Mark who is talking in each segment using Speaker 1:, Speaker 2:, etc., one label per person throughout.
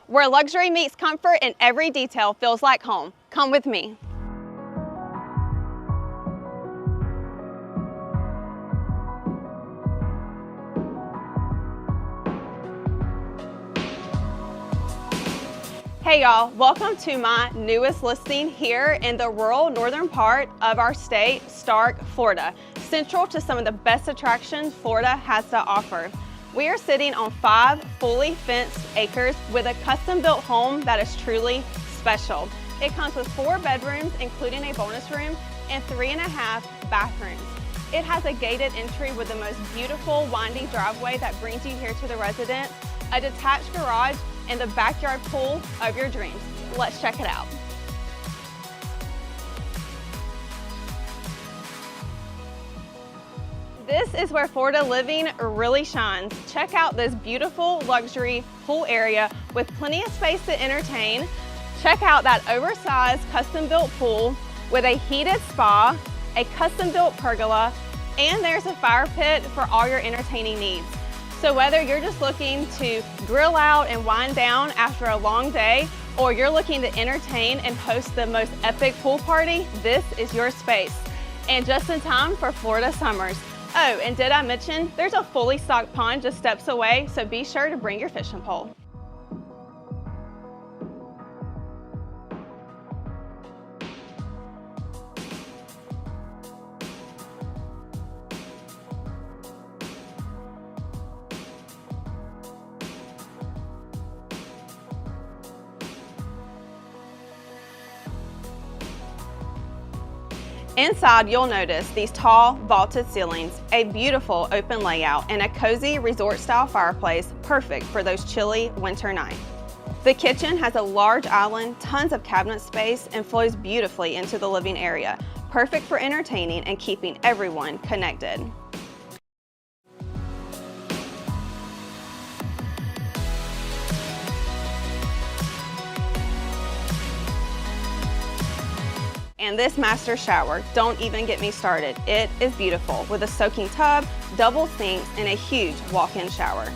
Speaker 1: where luxury meets comfort and every detail feels like home. Come with me. Hey y'all, welcome to my newest listing here in the rural northern part of our state, Starke, Florida, central to some of the best attractions Florida has to offer. We are sitting on 5 fully fenced acres with a custom-built home that is truly special. It comes with 4 bedrooms, including a bonus room, and 3.5 bathrooms. It has a gated entry with the most beautiful winding driveway that brings you here to the residence, a detached garage, and the backyard pool of your dreams. Let's check it out. This is where Florida living really shines. Check out this beautiful luxury pool area with plenty of space to entertain. Check out that oversized custom-built pool with a heated spa, a custom-built pergola, and there's a fire pit for all your entertaining needs. So whether you're just looking to grill out and wind down after a long day, or you're looking to entertain and host the most epic pool party, this is your space. And just in time for Florida summers. Oh, and did I mention there's a fully stocked pond just steps away, so be sure to bring your fishing pole. Inside, you'll notice these tall, vaulted ceilings, a beautiful open layout, and a cozy resort-style fireplace, perfect for those chilly winter nights. The kitchen has a large island, tons of cabinet space, and flows beautifully into the living area, perfect for entertaining and keeping everyone connected. And this master shower, don't even get me started. It is beautiful with a soaking tub, double sinks, and a huge walk-in shower.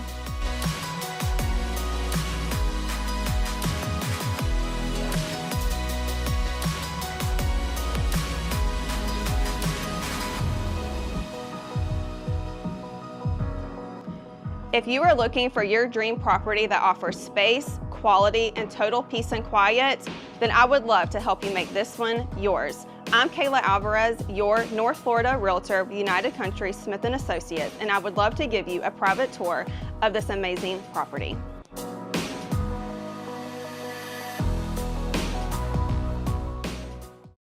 Speaker 1: If you are looking for your dream property that offers space, quality, and total peace and quiet, then I would love to help you make this one yours. I'm Kayla Alvarez, your North Florida Realtor with United Country Smith & Associates, and I would love to give you a private tour of this amazing property.